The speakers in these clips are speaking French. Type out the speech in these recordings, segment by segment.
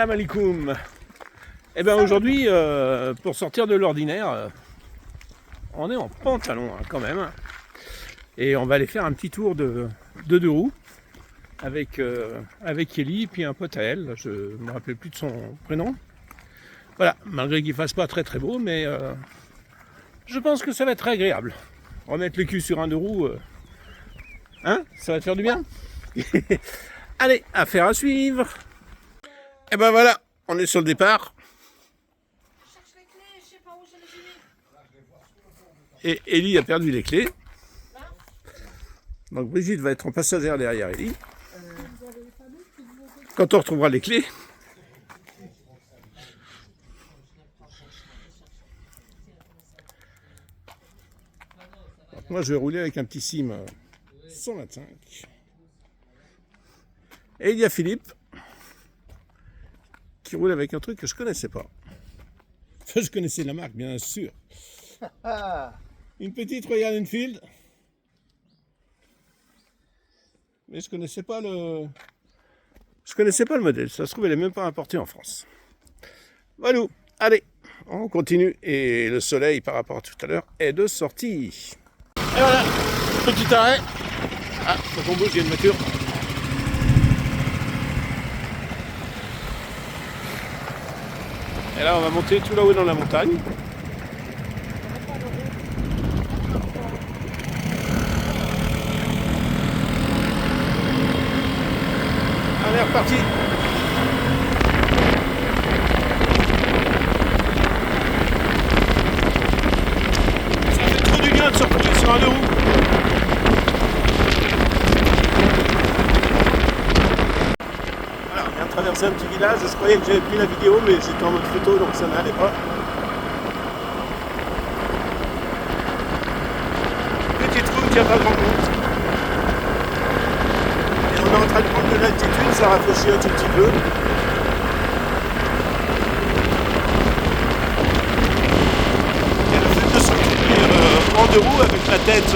Salam alaikum. Eh bien aujourd'hui, pour sortir de l'ordinaire, on est en pantalon quand même. Et on va aller faire un petit tour de deux roues avec Ellie et puis un pote à elle. Je ne me rappelle plus de son prénom. Voilà, malgré qu'il ne fasse pas très très beau, mais je pense que ça va être très agréable. Remettre le cul sur un deux roues, hein, ça va te faire du bien. Allez, affaire à suivre. Et ben voilà, on est sur le départ. Et Ellie a perdu les clés. Donc Brigitte va être en passagère derrière Ellie. Quand on retrouvera les clés. Donc moi je vais rouler avec un petit Sim 125. Et il y a Philippe qui roule avec un truc que je connaissais pas. Enfin, je connaissais la marque, bien sûr. Une petite Royal Enfield. Mais je connaissais pas le modèle. Ça se trouve, elle n'est même pas importée en France. Voilà. Allez, on continue. Et le soleil, par rapport à tout à l'heure, est de sortie. Et voilà, petit arrêt. Ah, faut qu'on bouge, il y a une voiture. Et là, on va monter tout là-haut dans la montagne. Allez, reparti. Ça fait trop du bien de se retrouver sur un deux roues. Voilà, on vient de traverser un petit village. Je croyais que j'avais pris la vidéo, mais j'étais en mode photo, donc ça n'allait pas. Petite route, il n'y a pas grand monde. Et on est en train de prendre de l'altitude, ça rafraîchit un tout petit peu. Et le fait de se retrouver en deux roues avec la tête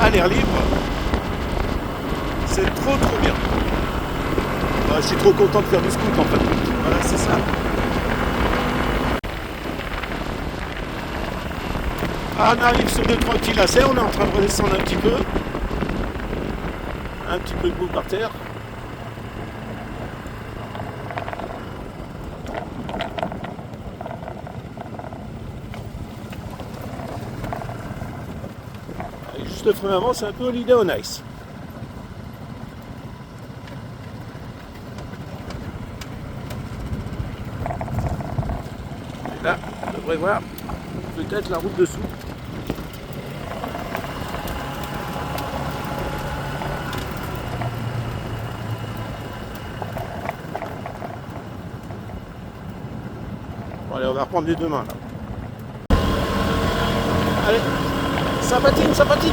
à l'air libre, c'est trop bien. Je suis trop content de faire du scoot en fait. Voilà, c'est ça. Ah, on arrive sur 2-3 petits lacets, on est en train de redescendre un petit peu. Un petit peu de boue par terre. Et juste le frein avant, c'est un peu Holiday on Ice. Et là, on devrait voir peut-être la route dessous. Bon, allez, on va reprendre les deux mains là. Allez, ça patine, ça patine.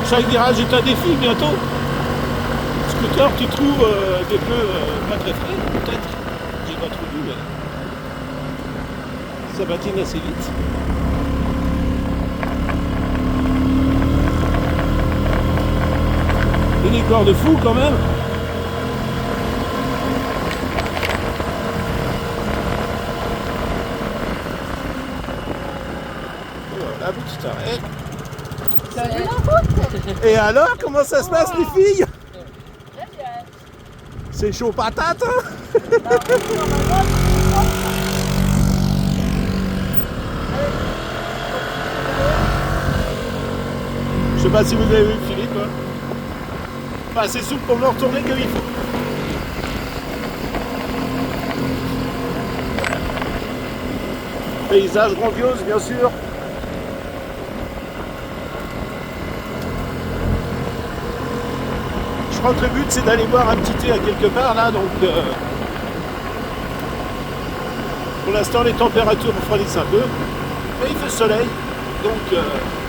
Chaque virage est un défi bientôt. Scooter, tu trouves des pneus pas très frais, peut-être. J'ai pas trop vu, mais ça patine assez vite. Et des corps de fou quand même. Voilà, petit arrêt. Salut la route. Et alors, comment ça se passe les filles? Très bien. C'est chaud patate, hein? Je sais pas si vous avez vu Philippe. Hein. Pas assez souple pour me le retourner comme il faut. Paysage grandiose, bien sûr. Je crois que le but c'est d'aller boire un petit thé à quelque part là, donc pour l'instant les températures refroidissent un peu, mais il fait soleil, donc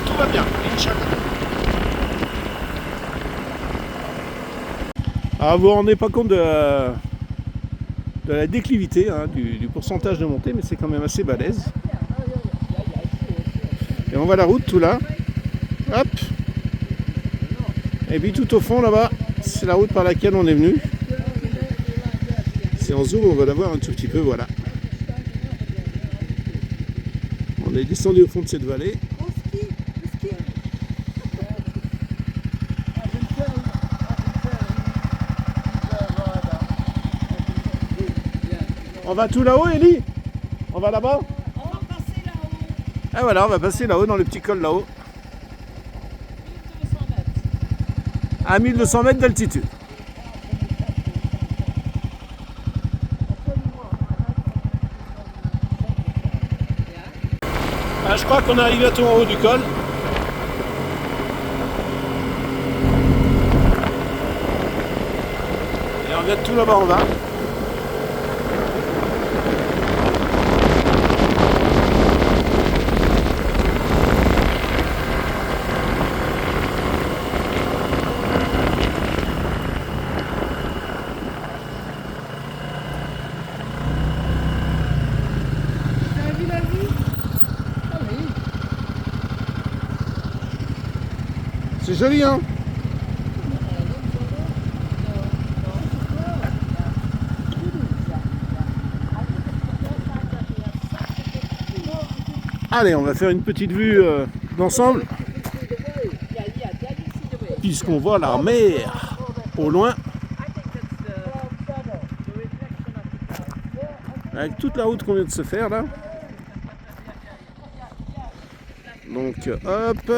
tout va bien, Inch'Allah. Alors vous vous rendez pas compte de la déclivité, hein, du pourcentage de montée, mais c'est quand même assez balèze. Et on voit la route tout là, hop, et puis tout au fond là-bas, c'est la route par laquelle on est venu. C'est en zoom, on va la voir un tout petit peu, voilà. On est descendu au fond de cette vallée. On va tout là-haut, Ellie? On va là-bas? On va passer là-haut. Ah voilà, on va passer là-haut, dans le petit col là-haut. 1200 mètres. À 1200 mètres d'altitude. Ah, je crois qu'on est arrivé à tout en haut du col. Et on vient de tout là-bas en bas. C'est joli, hein? Allez, on va faire une petite vue d'ensemble, puisqu'on voit la mer au loin, avec toute la route qu'on vient de se faire là. Donc hop,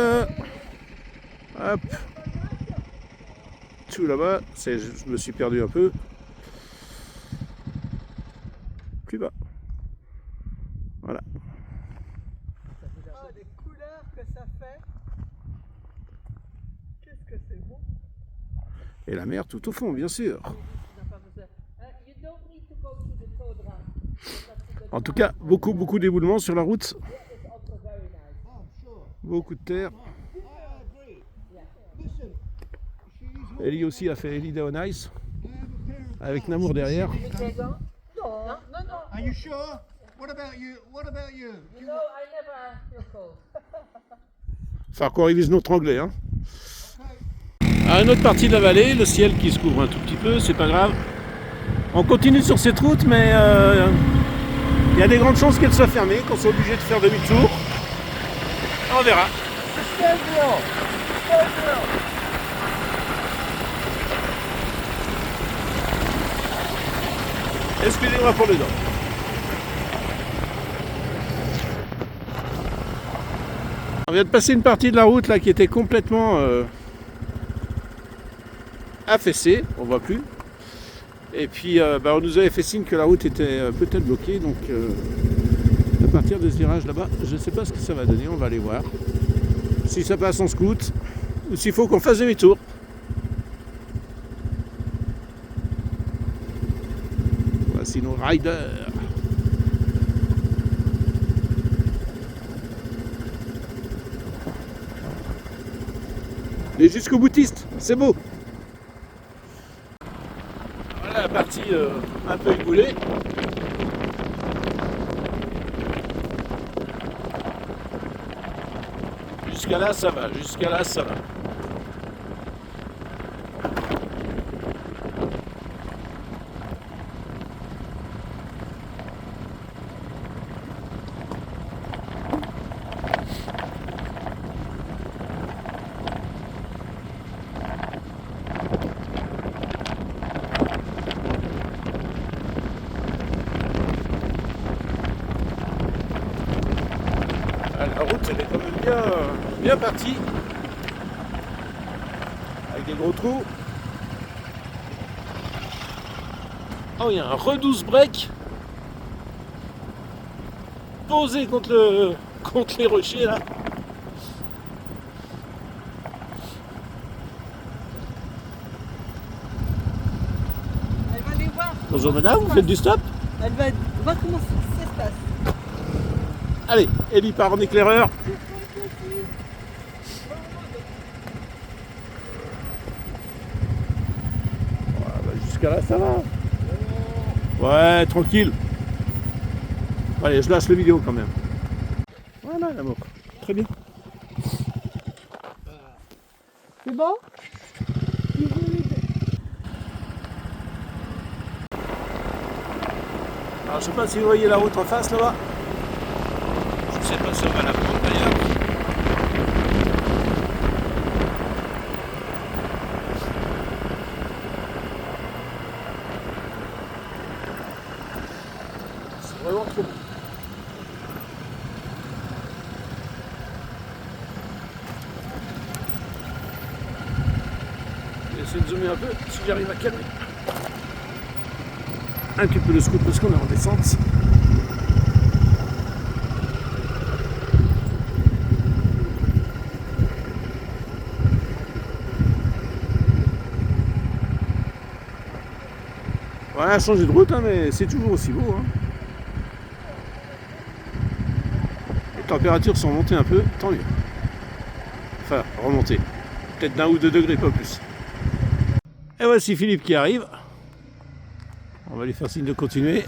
hop, tout là-bas, je me suis perdu un peu. Plus bas. Voilà. Ah, les couleurs que ça fait. Qu'est-ce que c'est beau. Et la mer tout au fond, bien sûr. En tout cas, beaucoup d'éboulements sur la route. Beaucoup de terre. Ellie aussi a fait Ellie Down Ice. Avec Namour derrière. Are you sure? What about you? What about you? You know, I never feel cold. Falloir qu'on révise notre anglais. Hein. À une autre partie de la vallée, le ciel qui se couvre un tout petit peu, c'est pas grave. On continue sur cette route, mais il y a des grandes chances qu'elle soit fermée, qu'on soit obligé de faire demi-tour. On verra. Excusez-moi pour les dents. On vient de passer une partie de la route là qui était complètement affaissée, on voit plus. Et puis on nous avait fait signe que la route était peut-être bloquée, donc à partir de ce virage là-bas, je ne sais pas ce que ça va donner, on va aller voir. Si ça passe en scout, ou s'il faut qu'on fasse demi-tour. Voici nos riders. Les jusqu'au boutiste, c'est beau. Voilà la partie un peu éboulée. Jusqu'à là ça va, jusqu'à là ça va. La route elle est quand même bien partie, avec des gros trous. Oh, il y a un redouce break posé contre les rochers là. Elle va aller voir. Bonjour madame, vous faites du stop? Elle va voir comment ça se passe. Allez, Ellie part en éclaireur. Jusqu'à là, ça va. Ouais, tranquille. Allez, je lâche la vidéo quand même. Voilà, l'amour. Très bien. C'est bon? Alors je sais pas si vous voyez la route en face là-bas. Je sais pas si on va la prendre d'ailleurs. C'est vraiment trop beau. Je vais essayer de zoomer un peu si j'arrive à calmer un petit peu le scoop parce qu'on est en descente. Voilà, changer de route, hein, mais c'est toujours aussi beau. Hein. Les températures sont montées un peu, tant mieux. Enfin, remontées. Peut-être d'1 ou 2 degrés, pas plus. Et voici Philippe qui arrive. On va lui faire signe de continuer.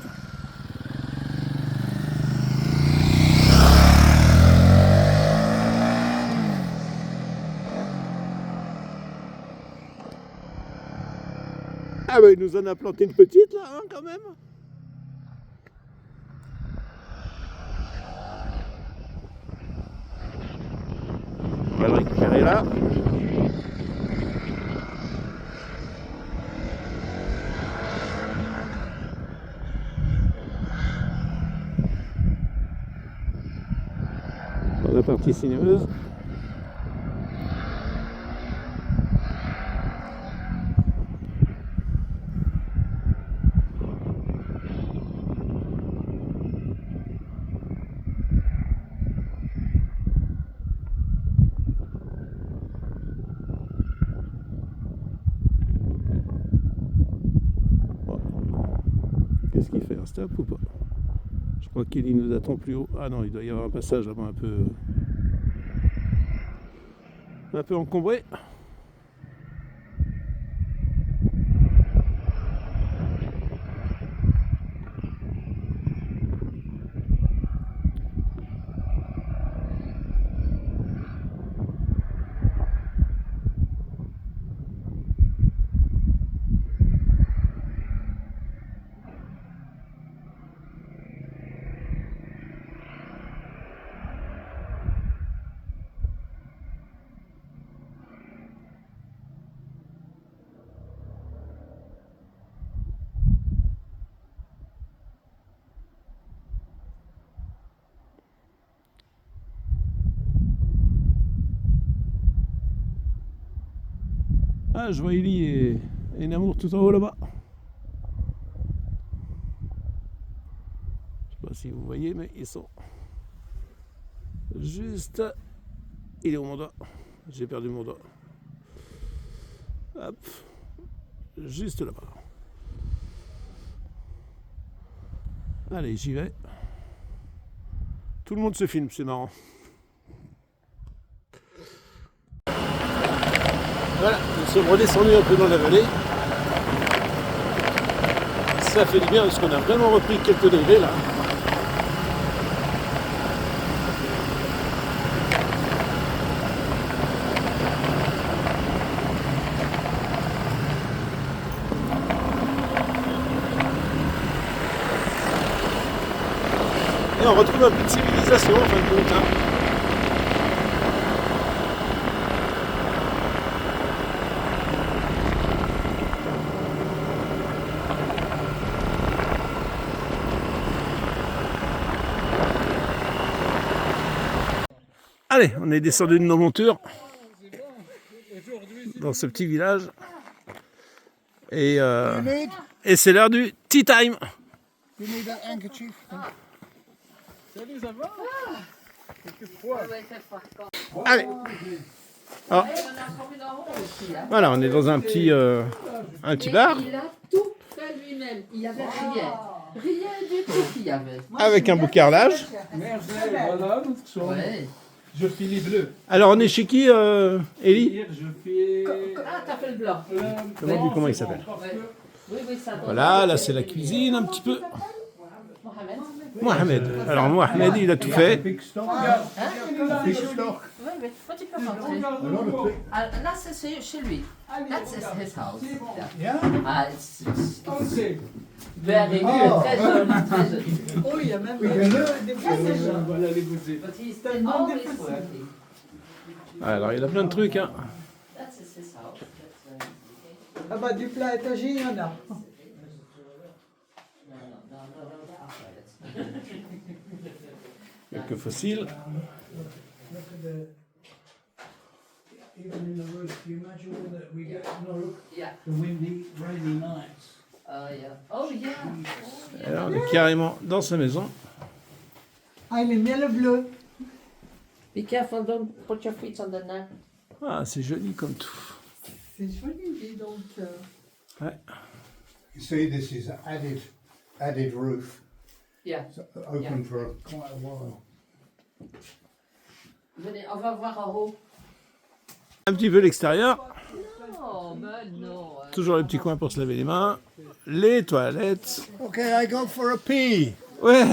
Ah bah il nous en a planté une petite là, hein, quand même. On va le récupérer là. Dans la partie sinueuse. Qu'est-ce qu'il fait, un stop ou pas? Je crois qu'il nous attend plus haut. Ah non, il doit y avoir un passage là-bas un peu encombré. Ah, je vois Ellie et Namour tout en haut là-bas. Je sais pas si vous voyez, mais ils sont juste... Il est où mon doigt? J'ai perdu mon doigt. Hop. Juste là-bas. Allez, j'y vais. Tout le monde se filme, c'est marrant. Voilà, nous sommes redescendus un peu dans la vallée. Ça fait du bien parce qu'on a vraiment repris quelques degrés là. Et on retrouve un peu de civilisation en fin de compte. Hein. Allez, on est descendu de nos montures dans ce petit village et c'est l'heure du tea time. You need that handkerchief. Salut, ça va? Allez. Ah. Voilà, on est dans un petit bar Il a tout fait lui-même. Il n'y avait rien. Rien du tout qu'il y avait. avec un beau carrelage. Merci, voilà notre chambre. Ouais. Je fais les bleus. Alors on est chez qui, Ellie? Hier, je fais. Ah, t'as fait le blanc. Comment il s'appelle? Ouais. Oui, oui, ça. Voilà, là c'est la cuisine un petit peu. Mohamed. Mohamed. Alors Mohamed, il a tout fait. Big stock. Hein? Big stock. Oui, mais toi tu peux rentrer. A lot of big. Ah, là, c'est chez lui. That's his house. Yeah. Yeah. Ah, it's Ok. very good. Très joli, très joli. Oh, il y a même We can look. Voilà les goûter. But he's still always working. Alors il a plein de trucs. Hein. That's his house. That's, Ah bah du plat étagé, il y en a. no, après, Quelques fossiles. Look at the. Even in the roof, you imagine all that we get. No, look. Yeah. The windy, rainy nights. Yeah. Oh, yeah. Oh, yeah. Alors, on est carrément dans sa maison. Ah, il aime bien le bleu. Be careful, don't put your feet on the net. Ah, c'est joli comme tout. C'est joli, dis donc. Ouais. You see, this is added roof. Yeah. It's open for quite a while. Venez, on va voir en haut. Un petit peu l'extérieur. Non, mais non. Toujours les petits coins pour se laver les mains. Les toilettes. Okay, I go for a pee. Ouais.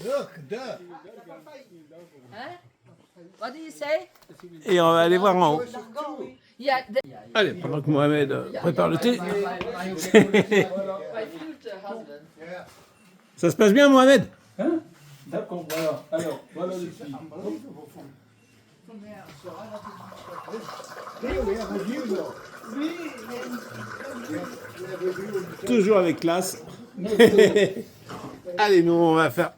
Look, dirt. Hein? What do you say? Et on va aller voir en haut. Yeah. Allez, pendant que Mohamed prépare le thé. My future husband. Ça se passe bien, Mohamed? Hein? D'accord, voilà. Alors, voilà les filles. Here we have a view though. Toujours avec classe. Allez, nous, on va faire...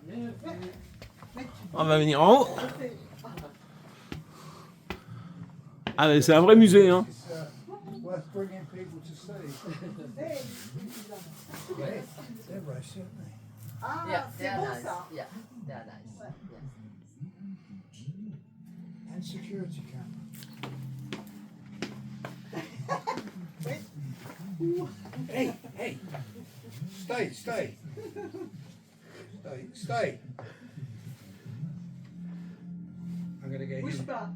On va venir en haut. Ah, mais c'est un vrai musée, hein. Worth bringing people to see. They're nice, aren't they? Ah, Yeah, c'est they're beau nice. ça. Yeah, they're nice. And security camera. Hey, stay. Stay. I'm gonna get Bouge him. pas.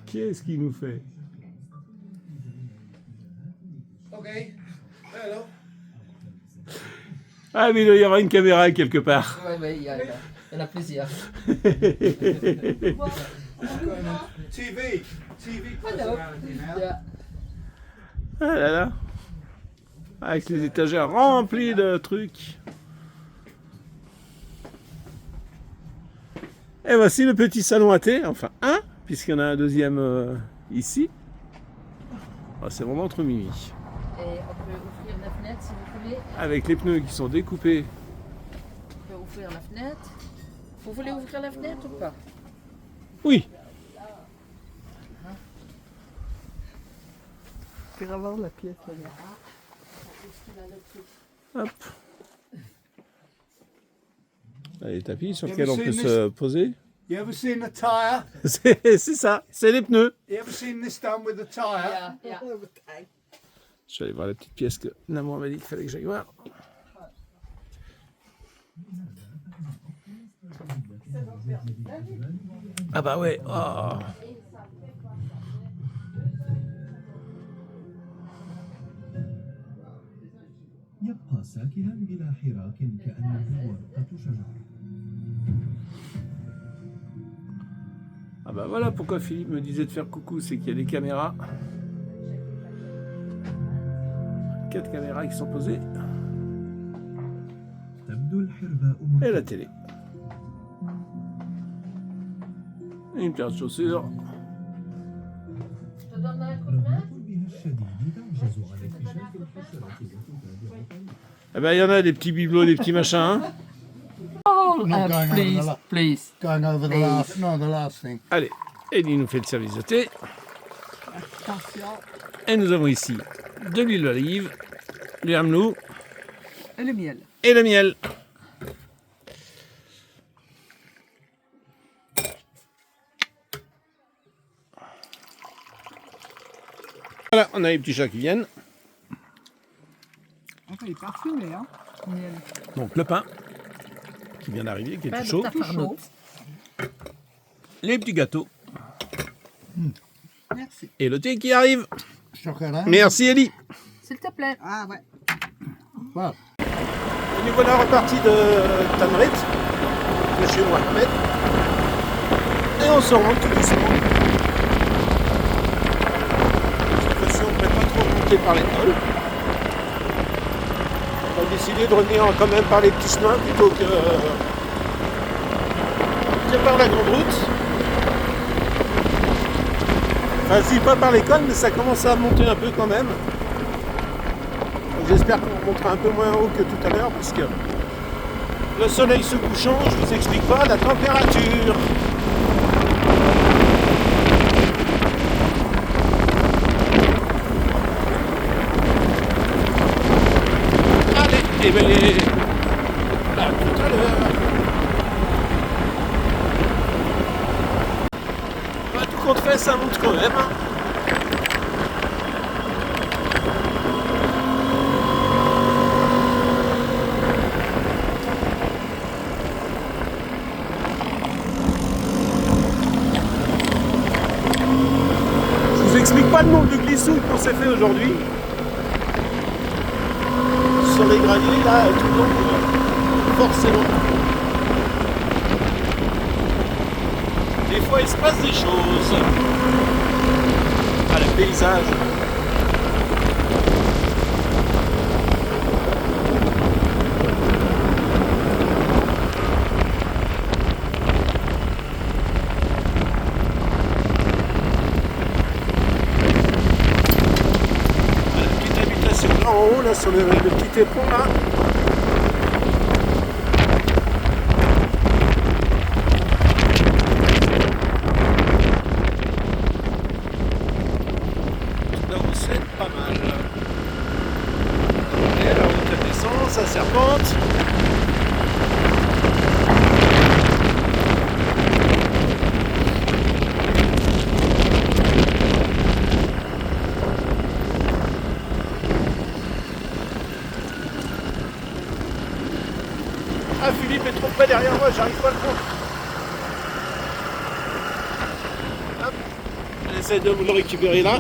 Qu'est-ce qu'il nous fait? Okay. Hello. Ah, mais il doit y avoir une caméra quelque part. Oui, il y en a plusieurs. TV personality now. Yeah. Ah là là. Avec les étagères remplies de trucs. Et voici le petit salon à thé, enfin un, puisqu'il y en a un deuxième ici. Ah, c'est vraiment trop mimi. Et on peut ouvrir la fenêtre si vous voulez. Avec les pneus qui sont découpés. On peut ouvrir la fenêtre. Vous voulez ouvrir la fenêtre ou pas? Oui. Tu vas voir la pièce là. Hop. Là, les tapis sur lesquels on peut se poser. You ever seen a tire? C'est ça, c'est les pneus. You ever seen this done with a tire? Yeah. Je vais aller voir la petite pièce que Namour m'a dit qu'il fallait que j'aille voir. Ah bah ouais. Oh. يبقى ساكنا بلا حراك كأنه ورقة شجر. Ah bah voilà pourquoi Philippe me disait de faire coucou, c'est qu'il y a des caméras. 4 caméras qui sont posées. تبدو الحرباء Et la télé. Et une paire de chaussures. Je te donne un coup de main? رغم قربها الشديد تعجز على اكتشاف الحشرات وتتابعها. Eh ben il y en a des petits bibelots, des petits machins. Hein. Oh, Not going over the la- please. Going over the last, no, the last thing. Allez, Eddie nous fait le service de thé. Attention. Et nous avons ici de l'huile d'olive, du hamelou Et le miel. et le miel. Voilà, on a les petits chats qui viennent. Enfin, il est parfumé, hein. Miel. Donc le pain qui vient d'arriver, qui est tout chaud. chaud. Les petits gâteaux Merci. et le thé qui arrive. Chocolat. Merci Eddie. S'il te plaît. Ah ouais. Well, Nous voilà repartis de Tamrit, de chez Mohamed. Et on se rend tout doucement. Cette fois-ci, on ne peut pas trop monter par l'école. On a décidé de revenir quand même par les petits chemins plutôt que par la grande route. Enfin, si pas par l'école, mais ça commence à monter un peu quand même. J'espère qu'on remontera un peu moins haut que tout à l'heure, parce que le soleil se couchant, je vous explique pas la température. Allez, et bien, à tout à l'heure. Bah, tout compte fait, ça monte quand même. Hein. Je vous explique pas le nombre de glissouilles qu'on s'est fait aujourd'hui. Sur les graviers, là, tout le long, forcément. Des fois, il se passe des choses. Ah, le paysage. La petite habitation là en haut, là, sur le petit éperon, là. C'est pas mal. Et la route elle descend, ça serpente. Ah, Philippe est trop près derrière moi, j'arrive pas à le prendre. Hop, j'essaie de vous le récupérer là.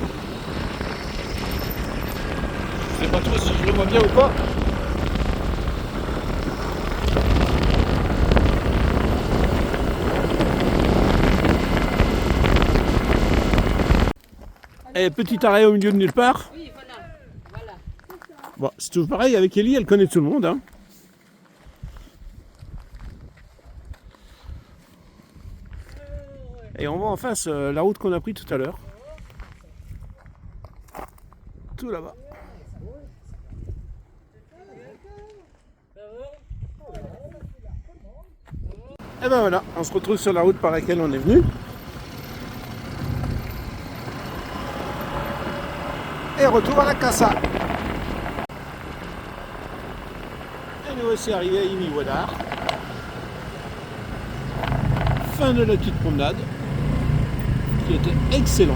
Je sais pas trop si je le vois bien ou pas. Et petit arrêt au milieu de nulle part. Oui, voilà. Voilà. Bon, c'est toujours pareil avec Ellie, elle connaît tout le monde. Hein. Et on voit en face la route qu'on a prise tout à l'heure. Tout là-bas. Et ben voilà, on se retrouve sur la route par laquelle on est venu. Et retour à la Casa. Et nous voici arrivés à Imiwadar. Fin de la petite promenade, qui était excellente.